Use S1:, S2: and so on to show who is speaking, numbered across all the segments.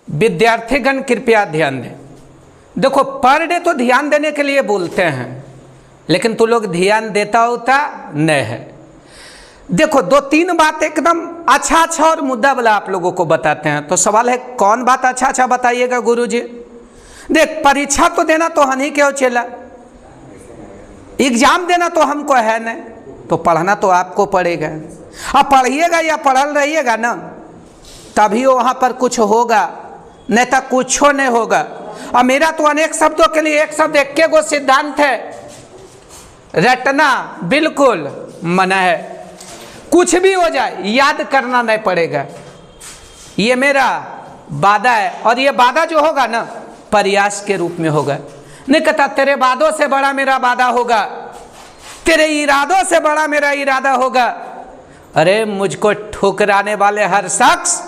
S1: विद्यार्थीगण कृपया ध्यान दें। देखो पर डे तो ध्यान देने के लिए बोलते हैं, लेकिन तू लोग ध्यान देता होता नहीं है। देखो दो तीन बात एकदम अच्छा और मुद्दा वाला आप लोगों को बताते हैं। तो सवाल है कौन बात अच्छा बताइएगा गुरुजी। देख परीक्षा तो देना तो हम ही क्यों चला, एग्जाम देना तो हमको है नहीं, तो पढ़ना तो आपको पड़ेगा। अब पढ़िएगा या पढ़ल रहिएगा ना, तभी वहाँ पर कुछ होगा, नहीं तो कुछ नहीं होगा। और मेरा तो अनेक शब्दों के लिए एक शब्द एक गो सिद्धांत है, रटना बिल्कुल मना है। कुछ भी हो जाए याद करना नहीं पड़ेगा, ये मेरा वादा है। और ये वादा जो होगा ना प्रयास के रूप में होगा। नहीं कहता तेरे वादों से बड़ा मेरा वादा होगा, तेरे इरादों से बड़ा मेरा इरादा होगा। अरे मुझको ठुकराने वाले हर शख्स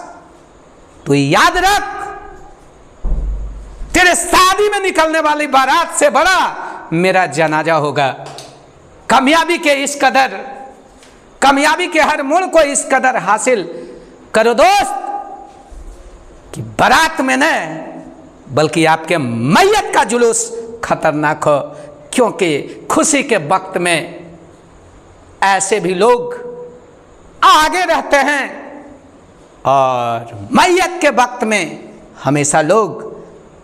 S1: तू याद रख, तेरे शादी में निकलने वाली बारात से बड़ा मेरा जनाजा होगा। कामयाबी के इस कदर, कामयाबी के हर मोड़ को इस कदर हासिल करो दोस्त कि बारात में न बल्कि आपके मैयत का जुलूस खतरनाक हो। क्योंकि खुशी के वक्त में ऐसे भी लोग आगे रहते हैं और मैयत के वक्त में हमेशा लोग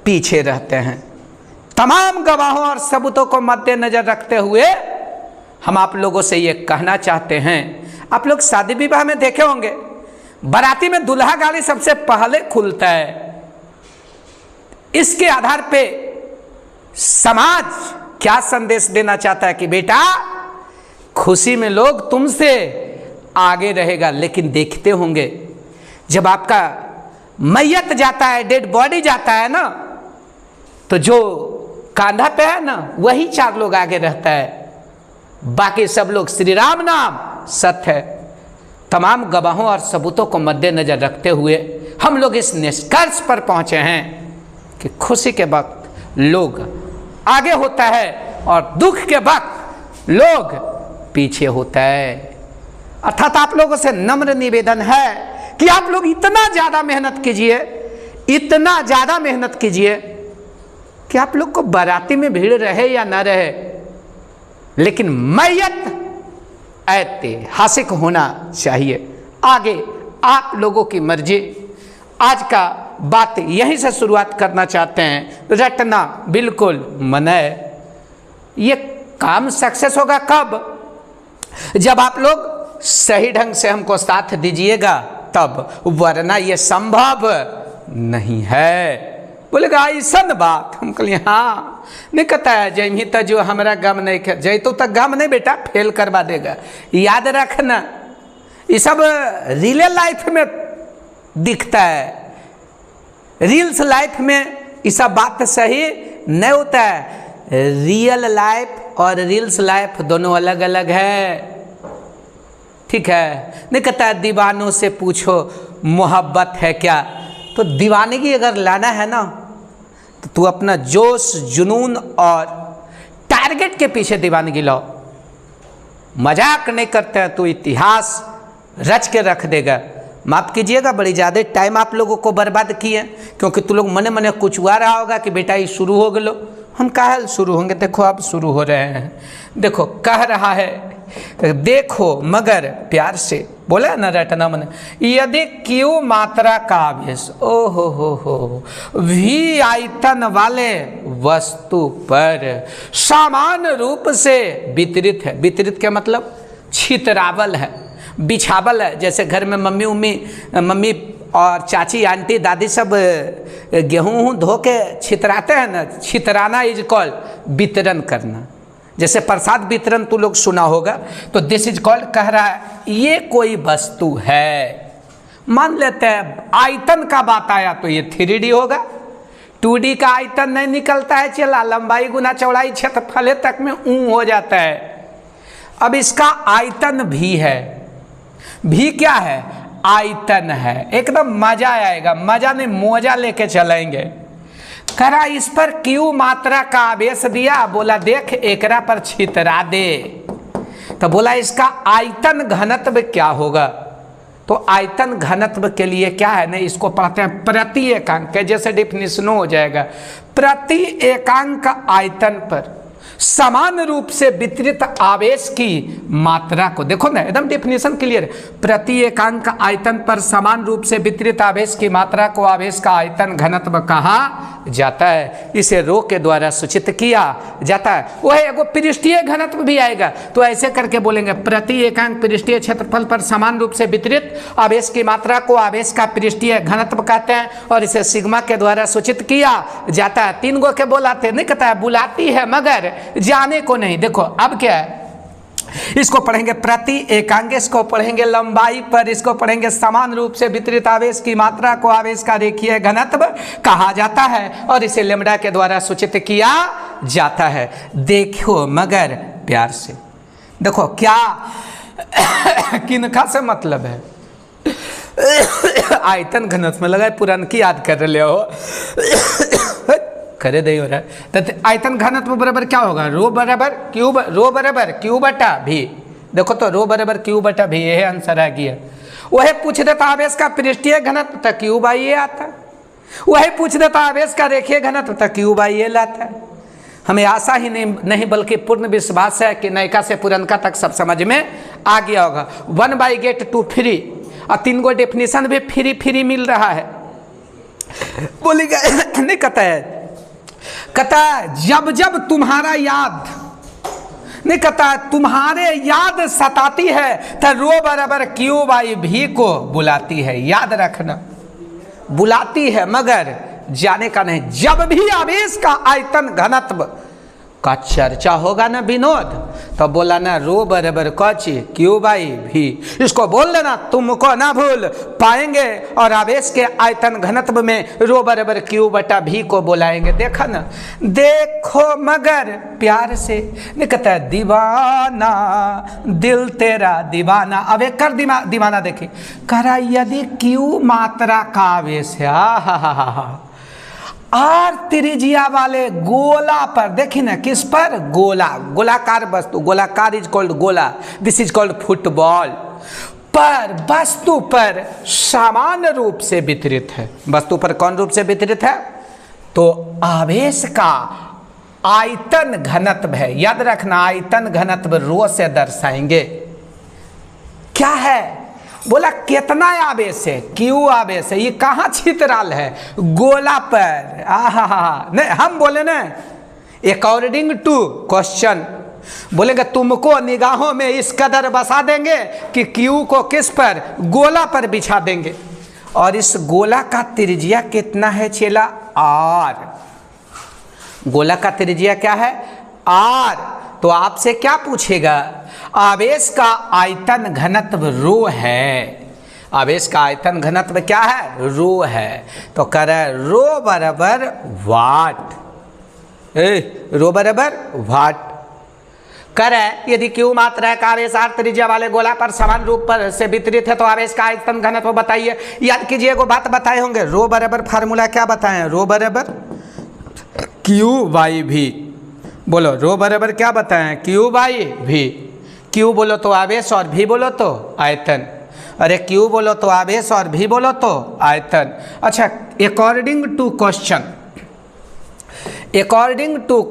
S1: पीछे रहते हैं। तमाम गवाहों और सबूतों को मद्देनजर रखते हुए हम आप लोगों से ये कहना चाहते हैं, आप लोग शादी विवाह में देखे होंगे बाराती में दूल्हा गाड़ी सबसे पहले खुलता है। इसके आधार पे समाज क्या संदेश देना चाहता है कि बेटा खुशी में लोग तुमसे आगे रहेगा। लेकिन देखते होंगे जब आपका मैयत जाता है, डेड बॉडी जाता है ना, तो जो कांधा पे है ना वही चार लोग आगे रहता है, बाकी सब लोग श्री राम नाम सत्य है। तमाम गवाहों और सबूतों को मद्देनजर रखते हुए हम लोग इस निष्कर्ष पर पहुंचे हैं कि खुशी के वक्त लोग आगे होता है और दुख के वक्त लोग पीछे होता है। अर्थात आप लोगों से नम्र निवेदन है कि आप लोग इतना ज़्यादा मेहनत कीजिए, इतना ज़्यादा मेहनत कीजिए कि आप लोग को बाराती में भीड़ रहे या ना रहे, लेकिन मैयत ऐतिहासिक होना चाहिए। आगे आप लोगों की मर्जी। आज का बात यहीं से शुरुआत करना चाहते हैं। रटना बिल्कुल मना है। ये काम सक्सेस होगा कब? जब आप लोग सही ढंग से हमको साथ दीजिएगा तब, वरना ये संभव नहीं है। बोलेगा ऐसा बात, हम कहलिए हाँ नहीं कहता है जयमी तो जो हमारा गम नहीं कर जय तो तक गम नहीं बेटा फेल करवा देगा। याद रखना ये सब रियल लाइफ में दिखता है, रील्स लाइफ में ये सब बात सही नहीं होता है। रियल लाइफ और रील्स लाइफ दोनों अलग अलग है, ठीक है। नहीं कहता है दीवानों से पूछो मोहब्बत है क्या। तो दीवानगी अगर लाना है ना तो तू अपना जोश जुनून और टारगेट के पीछे दीवानगी लाओ। मजाक नहीं करते हैं तो इतिहास रच के रख देगा। माफ़ कीजिएगा बड़ी ज़्यादा टाइम आप लोगों को बर्बाद किए, क्योंकि तू लोग मने मने कुछ हुआ रहा होगा कि बेटा ये शुरू हो गलो। हम काहे शुरू होंगे, देखो अब शुरू हो रहे हैं। देखो कह रहा है देखो मगर प्यार से बोला ना रटना मन। यदि क्यों मात्रा का आवेश ओ हो भी आयतन वाले वस्तु पर समान रूप से वितरित है। वितरित क्या मतलब? छितरावल है, बिछावल है। जैसे घर में मम्मी और चाची आंटी दादी सब गेहूँ धो के छितराते हैं ना, छितराना इज कॉल्ड वितरण करना। जैसे प्रसाद वितरण तू लोग सुना होगा, तो दिस इज कॉल्ड कह रहा है ये कोई वस्तु है। मान लेते हैं आयतन का बात आया तो ये 3D होगा। 2D का आयतन नहीं निकलता है, चला लंबाई गुना चौड़ाई क्षेत्रफल तक में हो जाता है। अब इसका आयतन भी है। भी क्या है? आयतन है। एकदम मजा आएगा, मजा नहीं मोजा लेके चलेंगे। करा इस पर क्यों मात्रा का आवेश दिया? बोला देख एकरा पर छितरा दे। तो बोला इसका आयतन घनत्व क्या होगा? तो आयतन घनत्व के लिए क्या है ना, इसको पढ़ते हैं प्रति एकांक, जैसे डेफिनेशन हो जाएगा। प्रति एकांक आयतन पर समान रूप से वितरित आवेश की मात्रा को, देखो ना एकदम डेफिनेशन क्लियर है। प्रति एकांक आयतन पर समान रूप से वितरित आवेश की मात्रा को आवेश का आयतन घनत्व कहा जाता है। इसे रो के द्वारा सूचित किया जाता है। वह एगो पृष्ठीय घनत्व भी आएगा, तो ऐसे करके बोलेंगे प्रति एकांक पृष्ठीय क्षेत्रफल पर समान रूप से वितरित आवेश की मात्रा को आवेश का पृष्ठीय घनत्व कहते हैं, और इसे सिग्मा के द्वारा सूचित किया जाता है। 3 गो के बोलाते नहीं कहता है, बुलाती है मगर जाने को नहीं। देखो अब क्या है, इसको पढ़ेंगे प्रति एकांक, इसको पढ़ेंगे लंबाई पर, इसको पढ़ेंगे समान रूप से वितरित आवेश की मात्रा को आवेश का रेखीय घनत्व कहा जाता है, और इसे लैम्ब्डा के द्वारा सूचित किया जाता है। देखो मगर प्यार से देखो क्या किनका से मतलब है। आयतन घनत्व में लगा पुरान की याद कर रहे हो करे दे हो रहा है। तो आयतन घनत्व बराबर क्या होगा, रो बराबर क्यू बटा भी। देखो तो रो बराबर क्यू बटा भी, यही आंसर आ गया। वही पूछ देता आवेश का पृष्ठीय घनत्व तो क्यू बाई ये आता है, वही पूछ देता आवेश का रेखीय घनत्व तो क्यू बाई ये लाता है। हमें आशा ही नहीं बल्कि पूर्ण विश्वास है कि नयका से पुरनका तक सब समझ में आ गया होगा। 1/2 फ्री, और 3 गो डेफिनेशन भी फ्री मिल रहा है। बोलेगा नहीं कहता है जब जब तुम्हारा याद नहीं कहता तुम्हारे याद सताती है तो रो बराबर क्यू बाई भी को बुलाती है। याद रखना, बुलाती है मगर जाने का नहीं। जब भी आवेश का आयतन घनत्व का चर्चा होगा ना विनोद, तो बोला ना रो बराबर कची क्यू बाई भी। इसको बोल लेना, तुमको ना भूल पाएंगे, और आवेश के आयतन घनत्व में रो बराबर क्यू बटा भी को बुलाएंगे। देखा ना, देखो मगर प्यार से नहीं कहता है दीवाना दिल तेरा दीवाना। अब एक कर दीवाना देखिए, करा यदि क्यू मात्रा का आवेश है आर त्रिज्या वाले गोला पर, देखिए ना किस पर, गोला, गोलाकार वस्तु, गोलाकार इज कॉल्ड गोला, दिस इज कॉल्ड फुटबॉल, पर वस्तु पर समान रूप से वितरित है। वस्तु पर कौन रूप से वितरित है, तो आवेश का आयतन घनत्व है। याद रखना आयतन घनत्व रो से दर्शाएंगे। क्या है, बोला कितना आवेश है, क्यू आवेश है। ये कहाँ छितराल है, गोला पर। नहीं हम बोले ना अकॉर्डिंग टू क्वेश्चन, बोलेंगे तुमको निगाहों में इस कदर बसा देंगे कि क्यू को किस पर, गोला पर बिछा देंगे। और इस गोला का त्रिज्या कितना है चेला, आर। गोला का त्रिज्या क्या है, आर। तो आपसे क्या पूछेगा, आवेश का आयतन घनत्व रो है। आवेश का आयतन घनत्व क्या है, रो है। तो कह रहा है रो बराबर वाट, रो बराबर वाट। कह रहा है यदि क्यू मात्रा का आवेश आर त्रिज्या वाले गोला पर समान रूप पर से वितरित है तो आवेश का आयतन घनत्व बताइए। याद कीजिए एगो बात बताए होंगे, रो बराबर फार्मूला क्या बताए, रो बराबर क्यू बाई भी। बोलो रो बराबर क्या बताएं, क्यू बाई भी। क्यू बोलो तो आवेश और भी बोलो तो आयतन। अरे क्यू बोलो तो आवेश और भी बोलो तो आयतन। अच्छा, अकॉर्डिंग टू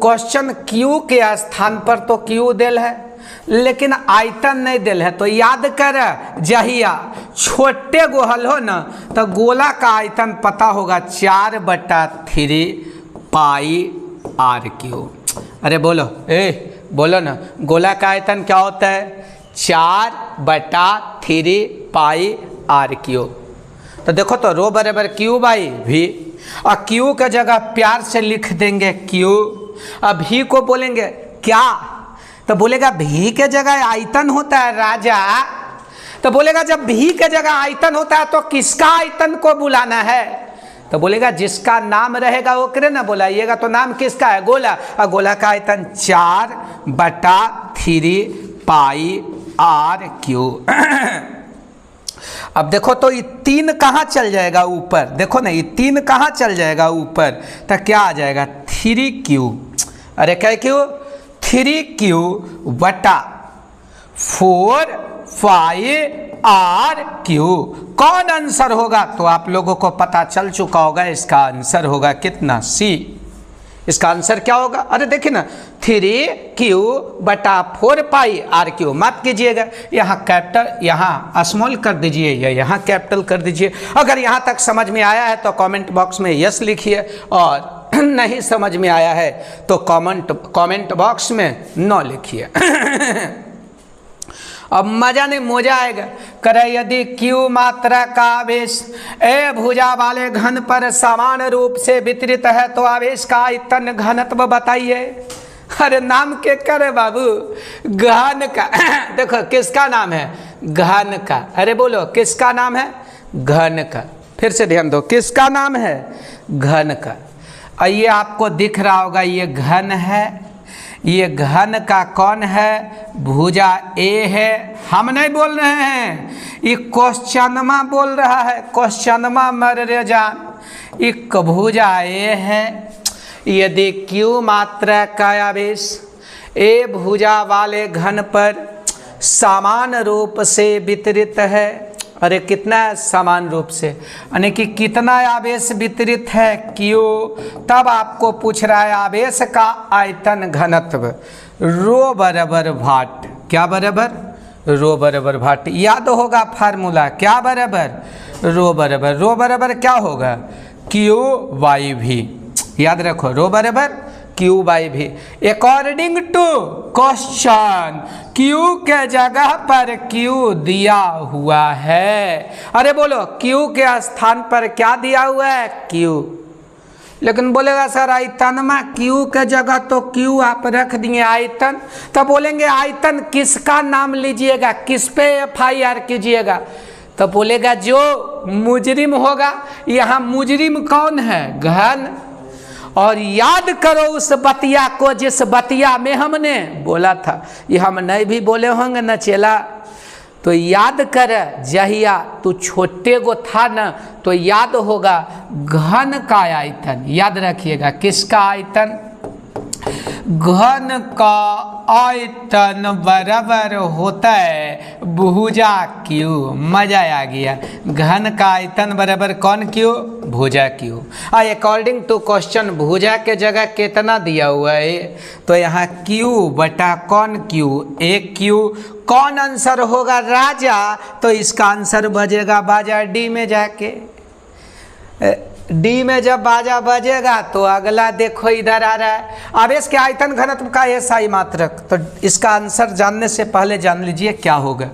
S1: क्वेश्चन क्यू के स्थान पर तो क्यू देल है, लेकिन आयतन नहीं देल है। तो याद कर, जहिया छोटे गोहल हो ना तो गोला का आयतन पता होगा 4/3 पाई आर क्यू। अरे बोलो बोलो ना, गोला का आयतन क्या होता है, 4/3 पाई आर क्यू। तो देखो तो रो बराबर क्यू बाई भी, और क्यू का जगह प्यार से लिख देंगे क्यू। अब भी को बोलेंगे क्या, तो बोलेगा भी के जगह आयतन होता है राजा। तो बोलेगा जब भी के जगह आयतन होता है तो किसका आयतन को बुलाना है, तो बोलेगा जिसका नाम रहेगा वो करे ना बुलाइएगा। तो नाम किसका है, गोला, और गोला का आयतन 4/3 पाई आर क्यू। अब देखो तो ये 3 कहाँ चल जाएगा ऊपर, देखो ना ये 3 कहाँ चल जाएगा ऊपर, तो क्या आ जाएगा 3Q। अरे क्या क्यू, 3Q बटा 4 फाइव आर क्यू। कौन आंसर होगा? तो आप लोगों को पता चल चुका होगा, इसका आंसर होगा कितना? सी। इसका आंसर क्या होगा? अरे देखिए ना, 3q/4 पाई आर क्यू। माफ कीजिएगा, यहाँ कैपिटल यहाँ स्मॉल कर दीजिए या यहाँ कैपिटल कर दीजिए। अगर यहाँ तक समझ में आया है तो कमेंट बॉक्स में यस लिखिए, और नहीं समझ में आया है तो कमेंट बॉक्स में नो लिखिए। अब मजा नहीं मोजा आएगा। करे यदि Q मात्रा का आवेश ए भुजा वाले घन पर समान रूप से वितरित है तो आवेश का आयतन घनत्व बताइए। अरे नाम के करे बाबू, घन का। देखो किसका नाम है? घन का। अरे बोलो किसका नाम है? घन का। फिर से ध्यान दो, किसका नाम है? घन का। ये आपको दिख रहा होगा, ये घन है। ये घन का कौन है? भुजा ए है। हम नहीं बोल रहे हैं, ये क्वेश्चनमा बोल रहा है। क्वेश्चनमा मर रे जान। एक भुजा ए है। यदि Q मात्रा का आवेश ए भुजा वाले घन पर समान रूप से वितरित है। अरे कितना समान रूप से, यानी कि कितना आवेश वितरित है? Q। तब आपको पूछ रहा है आवेश का आयतन घनत्व, रो बराबर भाट। क्या बराबर? रो बराबर भाट। याद होगा फार्मूला, क्या बराबर? रो बराबर। रो बराबर क्या होगा? Q/V। याद रखो, रो बराबर Q/V। According to question Q के जगह पर Q दिया हुआ है। अरे बोलो Q के स्थान पर क्या दिया हुआ है? Q। लेकिन बोलेगा सर आयतन में Q के जगह तो Q आप रख दिए आयतन, तो बोलेंगे आयतन किसका नाम लीजिएगा, किस पे FIR कीजिएगा? तो बोलेगा जो मुजरिम होगा। यहाँ मुजरिम कौन है? घन। और याद करो उस बतिया को जिस बतिया में हमने बोला था। ये हम नहीं भी बोले होंगे न चेला, तो याद कर, जहिया तू छोटे को था न तो याद होगा घन का आयतन। याद रखिएगा किसका आयतन? घन का आयतन बराबर होता है भुजा Q। मजा आ गया। घन का आयतन बराबर कौन Q? भुजा Q। अकॉर्डिंग टू क्वेश्चन भुजा के जगह कितना दिया हुआ है? तो यहाँ Q/, कौन Q? एक Q। कौन आंसर होगा राजा? तो इसका आंसर बजेगा बाजा डी में जाके। डी में जब बाजा बजेगा तो अगला देखो इधर आ रहा है, आवेश के आयतन घनत्व का SI मात्रक। तो इसका आंसर जानने से पहले जान लीजिए क्या होगा।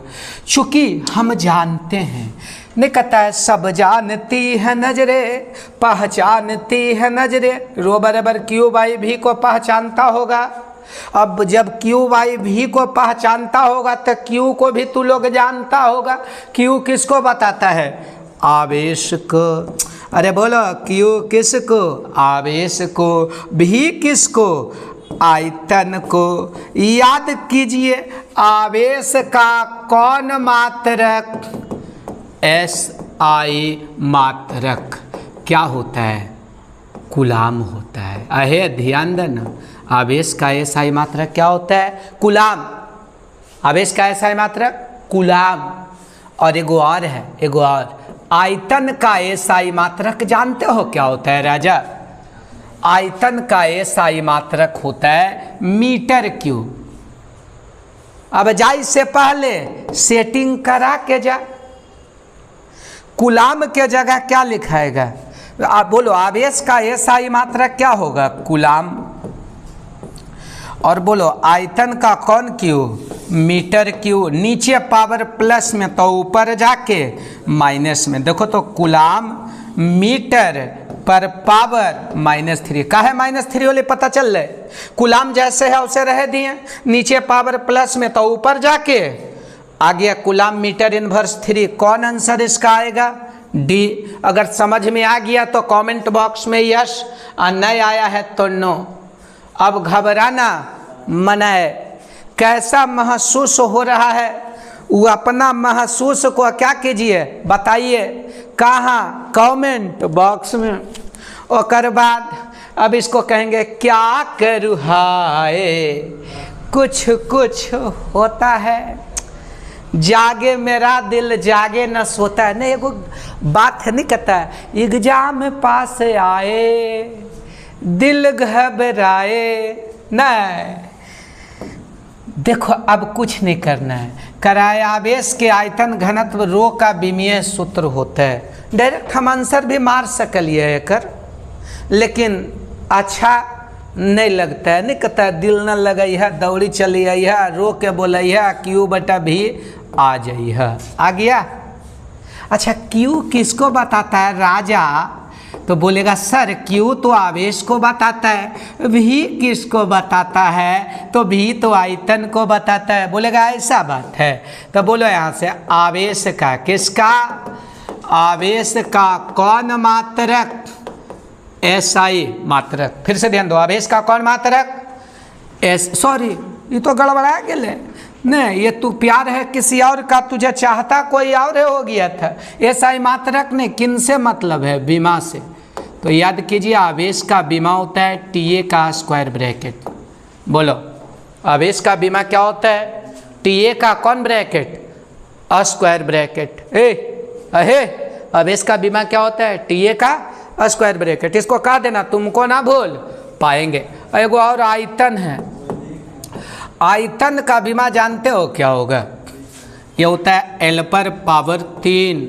S1: चूंकि हम जानते हैं, नहीं कहता है सब जानती है नजरे पहचानती है नजरे। रो बराबर Q/V को पहचानता होगा। अब जब Q/V को पहचानता होगा तो Q को भी तू लोग जानता होगा। Q किसको बताता है? आवेश को। अरे बोलो Q किसको? आवेश को। V किसको? आयतन को। याद कीजिए आवेश का कौन मात्रक? SI मात्रक। क्या होता है? कूलाम होता है। अहे ध्यान देना, आवेश का SI मात्रक क्या होता है? कूलाम। आवेश का SI मात्रक कूलाम। और एगो और है, एगो और, आयतन का SI मात्रक जानते हो क्या होता है राजा? आयतन का SI मात्रक होता है मीटर क्यूब। अब जा इससे पहले सेटिंग करा के जा। कूलाम के जगह क्या लिखाएगा? आप बोलो आवेश का SI मात्रक क्या होगा? कूलाम। और बोलो आयतन का कौन क्यू? Metre cube. नीचे पावर प्लस में तो ऊपर जाके माइनस में। देखो तो कूलाम मीटर पर पावर -3। का है -3 वाले पता चल रहा है? कूलाम जैसे है उसे रह दिए, नीचे पावर प्लस में तो ऊपर जाके आ गया कूलाम मीटर इनवर्स 3। कौन आंसर इसका आएगा? डी। अगर समझ में आ गया तो कमेंट बॉक्स में यस, और नहीं आया है तो नो। अब घबराना मना है। कैसा महसूस हो रहा है वो अपना महसूस को क्या कीजिए बताइए। कहाँ? कमेंट बॉक्स में। और बाद अब इसको कहेंगे क्या करूँ हाय, कुछ कुछ होता है। जागे मेरा दिल जागे न सोता है। नहीं एगो बात है, नहीं कहता है एग्जाम पास आए दिल घबराए। नहीं देखो अब कुछ नहीं करना है, कराए आवेश के आयतन घनत्व रो का विमीय सूत्र होता है। डायरेक्ट हम आंसर भी मार सकलिए एकर, लेकिन अच्छा नहीं लगता है। नहीं कहता है दिल न लगई है दौड़ी चली आई है रो के बोलई है क्यू बटा भी आ जाई है। आ गया। अच्छा क्यू किसको बताता है राजा? तो बोलेगा सर क्यू तो आवेश को बताता है, भी किसको बताता है? तो भी तो आयतन को बताता है। बोलेगा ऐसा बात है, तो बोलो यहाँ से आवेश का, किसका? आवेश का कौन मात्रक? एसआई मात्रक। फिर से ध्यान दो, आवेश का कौन मात्रक? सॉरी ये तो गड़बड़ा गया। नहीं ये तू प्यार है किसी और का, तुझे चाहता कोई और हो गया था। एसआई मात्रक ने किन से मतलब है? विमा से। तो याद कीजिए आवेश का विमा होता है टीए का स्क्वायर ब्रैकेट। बोलो आवेश का विमा क्या होता है? टीए का कौन ब्रैकेट? Square bracket. अहे आवेश का विमा क्या होता है? टीए का स्क्वायर ब्रैकेट। इसको कह देना, तुमको ना भूल पाएंगे। एगो और आयतन है, आयतन का विमा जानते हो क्या होगा? ये होता है एल पर पावर 3।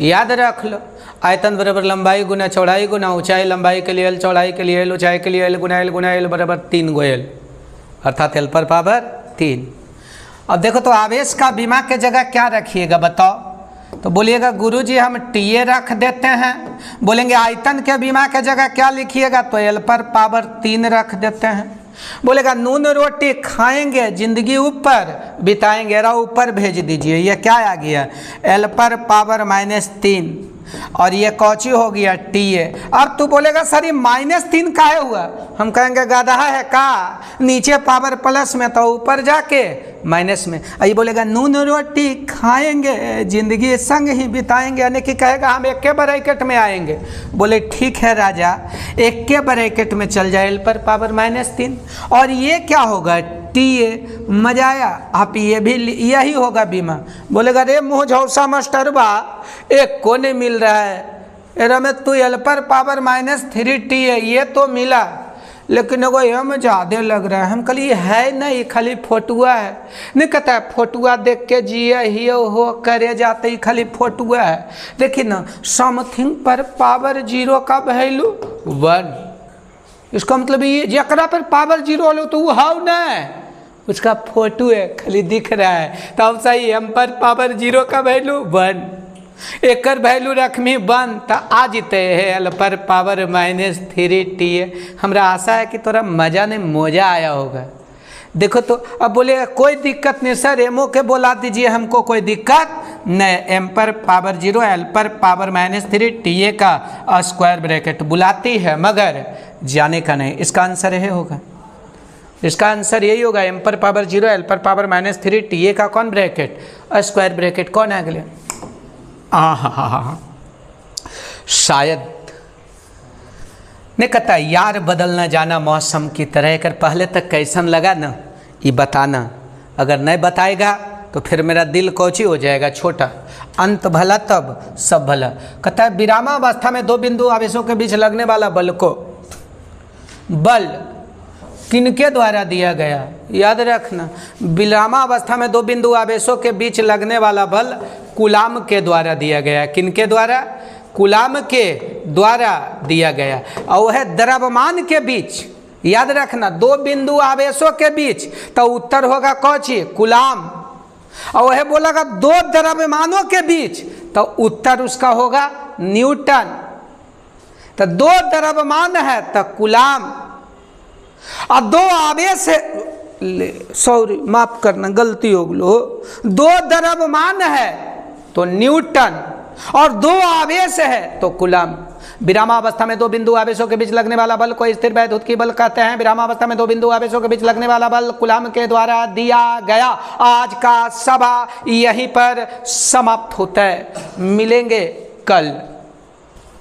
S1: याद रख लो, आयतन बराबर लंबाई गुना चौड़ाई गुना ऊंचाई, लंबाई के लिए एल, चौड़ाई के लिए एल, ऊंचाई के लिए एल गुना एल बराबर 3 गो एल, अर्थात एल पर पावर 3। अब देखो तो आवेश का विमा के जगह क्या रखिएगा बताओ? तो बोलिएगा गुरुजी हम टीए रख देते हैं। बोलेंगे आयतन के विमा के जगह क्या लिखिएगा? तो एल पर पावर 3 रख देते हैं। बोलेगा नून रोटी खाएंगे जिंदगी ऊपर बिताएंगे, रा ऊपर भेज दीजिए। ये क्या आ गया? एल पर पावर -3 और ये कौची हो गया? टीए। अब तू बोलेगा सर ये -3 काहे हुआ? हम कहेंगे गधा है का, नीचे पावर प्लस में तो ऊपर जाके माइनस में। ये बोलेगा नून रोटी खाएंगे जिंदगी संग ही बिताएंगे, यानी कि कहेगा हम एक के ब्रैकेट में आएंगे। बोले ठीक है राजा, एक के ब्रैकेट में चल जाए एल पर पावर -3 और ये क्या होगा? टीए। मजा आया? आप ये भी यही होगा बीमा। बोलेगा रे मुँह झौसा मास्टरबा एक को नहीं मिल रहा है, एरा में तू एल पर पावर -3 टीए ये तो मिला, लेकिन एगो एम ज़्यादा लग रहा है। हम कहलिए है नहीं, खाली फोटुआ है। नहीं कहता है फोटुआ देख के जिए ही हो करे जाते ही खाली फोटुआ है। देखिए ना समथिंग पर पावर 0 का वैल्यू 1, इसका मतलब ये जकरा पर पावर 0 लो तो वो हाउ ना उसका फोटो है खाली दिख रहा है। तब सही एम पर पावर 0 का वैल्यू 1, एक वैल्यू रखमी 1 तो आ जीते है एल पर पावर -3 टीए। हमरा आशा है कि तोरा मजा नहीं मोजा आया होगा। देखो तो अब बोलेगा कोई दिक्कत नहीं सर, एमओ के बोला दीजिए हमको, कोई दिक्कत नहीं। एम पर पावर 0 एल पर पावर -3 टीए का स्क्वायर ब्रैकेट बुलाती है, मगर जाने का नहीं। इसका आंसर यही होगा, इसका आंसर यही होगा। एम पर पावर 0 एल पर पावर -3 टीए का कौन ब्रैकेट? Square bracket. कौन है अगले? हाँ शायद नहीं कहता यार बदलना जाना मौसम की तरह कर। पहले तक कैसन लगा ना ये बताना, अगर नहीं बताएगा तो फिर मेरा दिल कोची हो जाएगा छोटा। अंत भला तब सब भला। कहता है विरामावस्था में 2 बिंदु आवेशों के बीच लगने वाला बल को, बल किनके द्वारा दिया गया? याद रखना विरामावस्था में 2 बिंदु आवेशों के बीच लगने वाला बल कूलाम के द्वारा दिया गया। किनके द्वारा? कूलाम के द्वारा दिया गया। और वह द्रव्यमान के बीच, याद रखना 2 बिंदु आवेशों के बीच, तो उत्तर होगा कौची? कूलाम। और वह बोलेगा 2 द्रव्यमानों के बीच, तो उत्तर उसका होगा न्यूटन। तो 2 द्रव्यमान है तो कूलाम, और 2 आवेश है, सॉरी माफ करना गलती हो गलो, 2 द्रव्यमान है तो न्यूटन और 2 आवेश है तो कूलाम। विरामावस्था में 2 बिंदु आवेशों के बीच लगने वाला बल को स्थिर वैद्युतिक बल कहते हैं। विरामावस्था में 2 बिंदु आवेशों के बीच लगने वाला बल कूलाम के द्वारा दिया गया। आज का सभा यहीं पर समाप्त होता है। मिलेंगे कल।